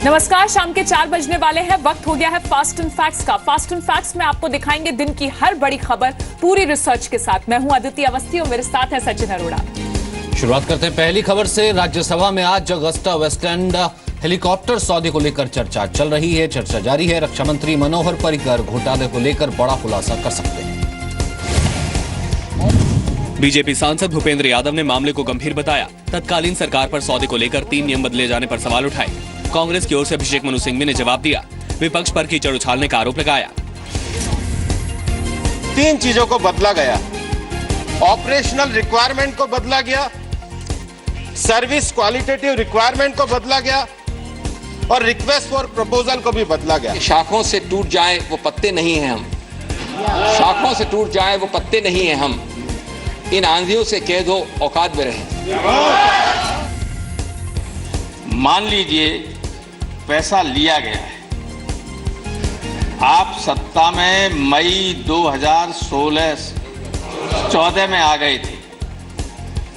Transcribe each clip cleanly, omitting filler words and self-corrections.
नमस्कार, शाम के 4 बजने वाले हैं। वक्त हो गया है फास्ट एंड फैक्ट्स का। फास्ट एंड फैक्ट्स में आपको दिखाएंगे दिन की हर बड़ी खबर पूरी रिसर्च के साथ। मैं हूं अदिति अवस्थी और मेरे साथ है सचिन अरोड़ा। शुरुआत करते हैं पहली खबर से। राज्यसभा में आज अगस्टा वेस्टलैंड हेलीकॉप्टर सौदे को लेकर चर्चा चल रही है। चर्चा जारी है। रक्षा मंत्री मनोहर पर्रिकर घोटाले को लेकर बड़ा खुलासा कर सकते हैं। बीजेपी सांसद भूपेंद्र यादव ने मामले को गंभीर बताया। तत्कालीन सरकार पर सौदे को लेकर 3 नियम बदले जाने पर सवाल उठाए। कांग्रेस की ओर से अभिषेक मनु सिंघवी ने जवाब दिया। विपक्ष पर कीचड़ उछालने का आरोप लगाया। 3 चीजों को बदला गया। ऑपरेशनल रिक्वायरमेंट को बदला गया, सर्विस क्वालिटेटिव रिक्वायरमेंट को बदला गया और रिक्वेस्ट फॉर प्रपोजल को भी बदला गया। शाखों से टूट जाए वो पत्ते नहीं हैं हम, शाखों से टूट जाए वो पत्ते नहीं हैं हम, इन आंधियों से कैद हो औकात में रहें। मान लीजिए पैसा लिया गया है, आप सत्ता में मई 2014 में आ गए थे,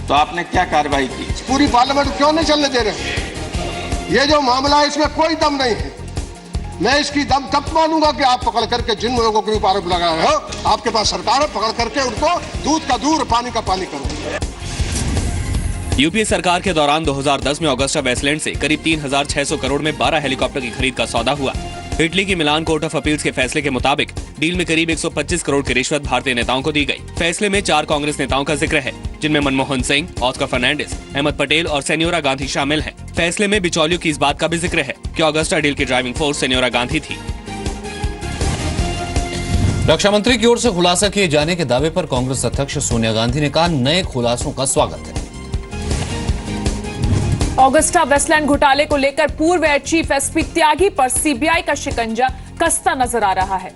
तो आपने क्या कार्रवाई की? पूरी पार्लियामेंट क्यों नहीं चलने दे रहे? ये जो मामला है इसमें कोई दम नहीं है। मैं इसकी दम तब मानूंगा कि आप पकड़ करके जिन लोगों के ऊपर आरोप लगाए हो, आपके पास सरकार है, पकड़ करके उनको दूध का दूध पानी का पानी करो। यूपीए सरकार के दौरान 2010 में अगस्टा वेस्टलैंड से करीब 3600 करोड़ में 12 हेलीकॉप्टर की खरीद का सौदा हुआ। इटली की मिलान कोर्ट ऑफ अपील्स के फैसले के मुताबिक डील में करीब 125 करोड़ की रिश्वत भारतीय नेताओं को दी गई। फैसले में 4 कांग्रेस नेताओं का जिक्र है, जिनमें मनमोहन सिंह, ऑस्कर फर्नांडिस, अहमद पटेल और सेन्योरा गांधी शामिल हैं। फैसले में बिचौलियों की इस बात का भी जिक्र है कि अगस्टा डील की ड्राइविंग फोर्स सेन्योरा गांधी थी। रक्षा मंत्री की ओर से खुलासा किए जाने के दावे पर कांग्रेस अध्यक्ष सोनिया गांधी ने कहा, नए खुलासों का स्वागत है। ऑगस्टा वेस्टलैंड घोटाले को लेकर पूर्व एयर चीफ एसपी त्यागी पर सीबीआई का शिकंजा कसता नजर आ रहा है।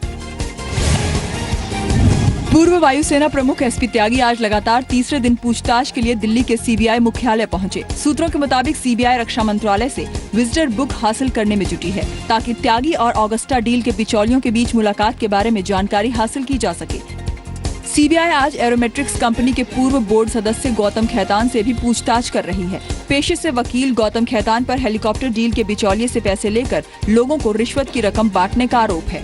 पूर्व वायुसेना प्रमुख एसपी त्यागी आज लगातार तीसरे दिन पूछताछ के लिए दिल्ली के सीबीआई मुख्यालय पहुंचे। सूत्रों के मुताबिक सीबीआई रक्षा मंत्रालय से विजिटर बुक हासिल करने में जुटी है, ताकि त्यागी और ऑगस्टा डील के बिचौलियों के बीच मुलाकात के बारे में जानकारी हासिल की जा सके। सीबीआई आज एरोमेट्रिक्स कंपनी के पूर्व बोर्ड सदस्य गौतम खैतान से भी पूछताछ कर रही है। पेशे से वकील गौतम खैतान पर हेलीकॉप्टर डील के बिचौलिए से पैसे लेकर लोगों को रिश्वत की रकम बांटने का आरोप है।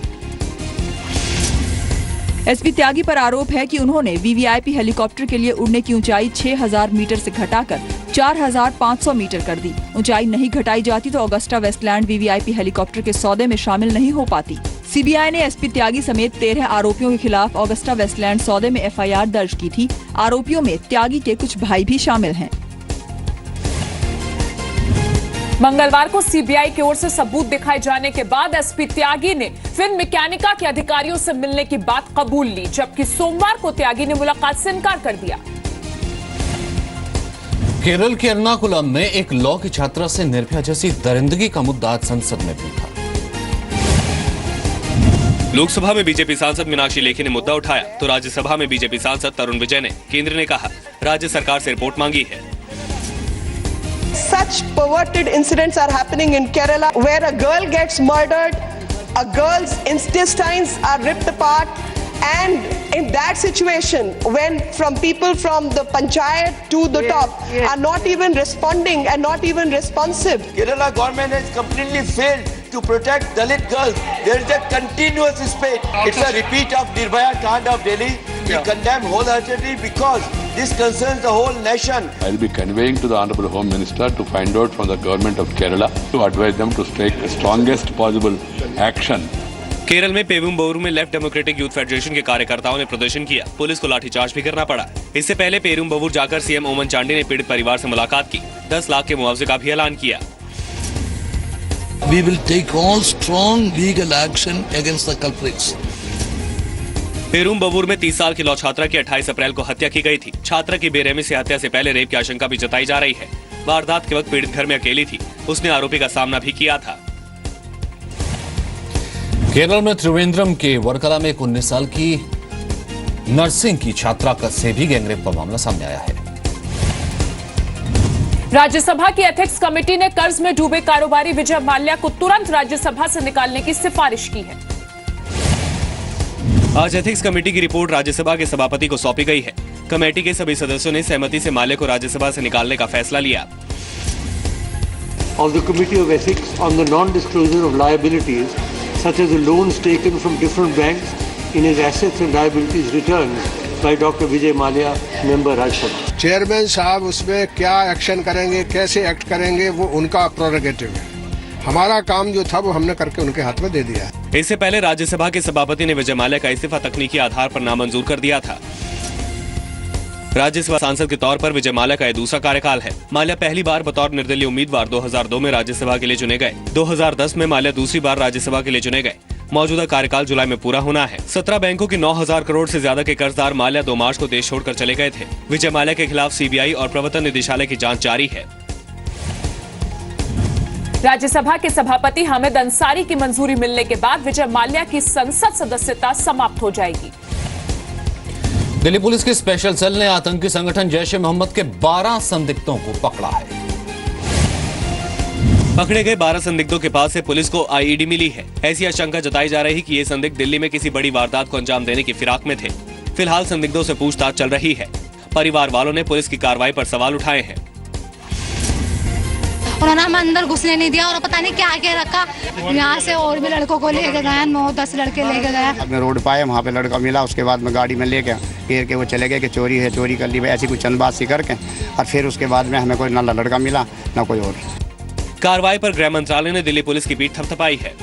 एसपी त्यागी पर आरोप है कि उन्होंने वीवीआईपी हेलीकॉप्टर के लिए उड़ने की ऊंचाई 6000 मीटर से घटाकर 4500 मीटर कर दी। ऊंचाई नहीं घटाई जाती तो अगस्टा वेस्टलैंड वीवीआईपी हेलीकॉप्टर के सौदे में शामिल नहीं हो पाती। सीबीआई ने एसपी त्यागी समेत 13 आरोपियों के खिलाफ अगस्टा वेस्टलैंड सौदे में एफआईआर दर्ज की थी। आरोपियों में त्यागी के कुछ भाई भी शामिल हैं। मंगलवार को सीबीआई की ओर से सबूत दिखाए जाने के बाद एसपी त्यागी ने फिन मैकेनिका के अधिकारियों से मिलने की बात कबूल ली, जबकि सोमवार को त्यागी ने मुलाकात से इनकार कर दिया। केरल के एर्नाकुलम में एक लॉ की छात्रा से निर्भया जैसी दरिंदगी का मुद्दा आज संसद में भी उठा। लोकसभा में बीजेपी सांसद मीनाक्षी लेखी ने मुद्दा उठाया, तो राज्यसभा में बीजेपी सांसद तरुण विजय ने केंद्र ने कहा राज्य सरकार से रिपोर्ट मांगी है। Such perverted incidents are happening in Kerala, where a girl gets murdered, a girl's intestines are ripped apart, and in that situation, when from people from the panchayat to the top are not even responding and not even responsive. Kerala government has completely failed to protect Dalit girls. There is a continuous spate. It's a repeat of Nirbhaya Kand of Delhi. We condemn wholeheartedly because this concerns the whole nation. I'll be conveying to the Honorable Home Minister to find out from the government of Kerala to advise them to take the strongest possible action. Kerala में पेरुम्बवूर में left democratic youth federation के कार्यकर्ताओं ने प्रदर्शन किया। Police को लाठीचार्ज भी करना पड़ा। इससे पहले पेरुम्बवूर जाकर सीएम ओमन चांडी ने पीड़ित परिवार से मुलाकात की। 10 लाख के मुआवजे का भी ऐलान किया। We will take all strong legal action against the culprits. Perumbavoor में 30 साल की लॉ छात्रा की 28 अप्रैल को हत्या की गई थी। छात्रा की बेरहमी से हत्या से पहले रेप की आशंका भी जताई जा रही है। वारदात के वक्त पीड़ित घर में अकेली थी। उसने आरोपी का सामना भी किया था। केरल में त्रिवेंद्रम के वर्कला में एक 19 साल की नर्सिंग की छात्रा का से भी गैंगरेप का मामला सामने आया है। राज्यसभा की एथिक्स कमेटी ने कर्ज में डूबे कारोबारी विजय माल्या को तुरंत राज्यसभा से निकालने की सिफारिश की है। आज एथिक्स कमेटी की रिपोर्ट राज्यसभा के सभापति को सौंपी गई है। कमेटी के सभी सदस्यों ने सहमति से माल्या को राज्यसभा से निकालने का फैसला लिया। of the Committee of Ethics on the non-disclosure of liabilities such as the loans taken from different banks in his assets and liabilities returns by Dr. Vijay Mallya, member Rajya Sabha. Chairman साहब उसमें क्या action करेंगे, कैसे act करेंगे, वो उनका prerogative है। हमारा काम जो था वो हमने करके उनके हाथ में दे दिया। इससे पहले राज्यसभा के सभापति ने विजय माल्या का इस्तीफा तकनीकी आधार पर नामंजूर कर दिया था। राज्यसभा सांसद के तौर पर विजय माल्या का यह दूसरा कार्यकाल है। माल्या पहली बार बतौर निर्दलीय उम्मीदवार 2002 में राज्यसभा के लिए चुने गए। 2010 में माल्या दूसरी बार राज्यसभा के लिए चुने गए। मौजूदा कार्यकाल जुलाई में पूरा होना है। 17 बैंकों के 9,000 करोड़ से ज्यादा के कर्जदार माल्या 2 मार्च को देश छोड़कर चले गए थे। विजय माल्या के खिलाफ सीबीआई और प्रवर्तन निदेशालय की जांच जारी है। राज्यसभा के सभापति हामिद अंसारी की मंजूरी मिलने के बाद विजय माल्या की संसद सदस्यता समाप्त हो जाएगी। दिल्ली पुलिस की स्पेशल सेल ने आतंकी संगठन जैश ए मोहम्मद के 12 संदिग्धों को पकड़ा है। पकड़े गए 12 संदिग्धों के पास से पुलिस को आईईडी मिली है। ऐसी आशंका जताई जा रही कि ये संदिग्ध दिल्ली में किसी बड़ी वारदात को अंजाम देने की फिराक में थे। फिलहाल संदिग्धों से पूछताछ चल रही है। परिवार वालों ने पुलिस की कार्रवाई पर सवाल उठाए हैं। उन्होंने हमें अंदर घुसने नहीं दिया और पता नहीं क्या क्या रखा। यहाँ से और भी लड़कों को लेके गए, 9-10 लड़के लेके गए। हमने रोड पाए, वहाँ पे लड़का मिला, उसके बाद में गाड़ी में लेके घेर के वो चले गए कि चोरी है, चोरी कर ली, ऐसी कुछ चंदबाजी करके, और फिर उसके बाद में हमें कोई ना लड़का मिला ना कोई और। कार्रवाई पर गृह मंत्रालय ने दिल्ली पुलिस की पीठ थपथपाई है।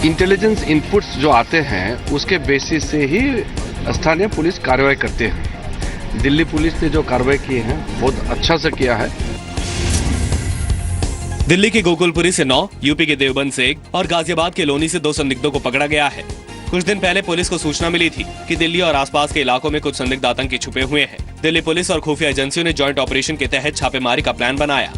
इंटेलिजेंस इनपुट्स जो आते हैं उसके बेसिस से ही स्थानीय पुलिस कार्रवाई करते हैं। दिल्ली पुलिस ने जो कार्रवाई की है बहुत अच्छा से किया है। दिल्ली के गोकुलपुरी से 9, यूपी के देवबंद से 1 और गाजियाबाद के लोनी से 2 संदिग्धों को पकड़ा गया है। कुछ दिन पहले पुलिस को सूचना मिली थी कि दिल्ली और आसपास के इलाकों में कुछ संदिग्ध आतंकी छुपे हुए हैं। दिल्ली पुलिस और खुफिया एजेंसियों ने जॉइंट ऑपरेशन के तहत छापेमारी का प्लान बनाया।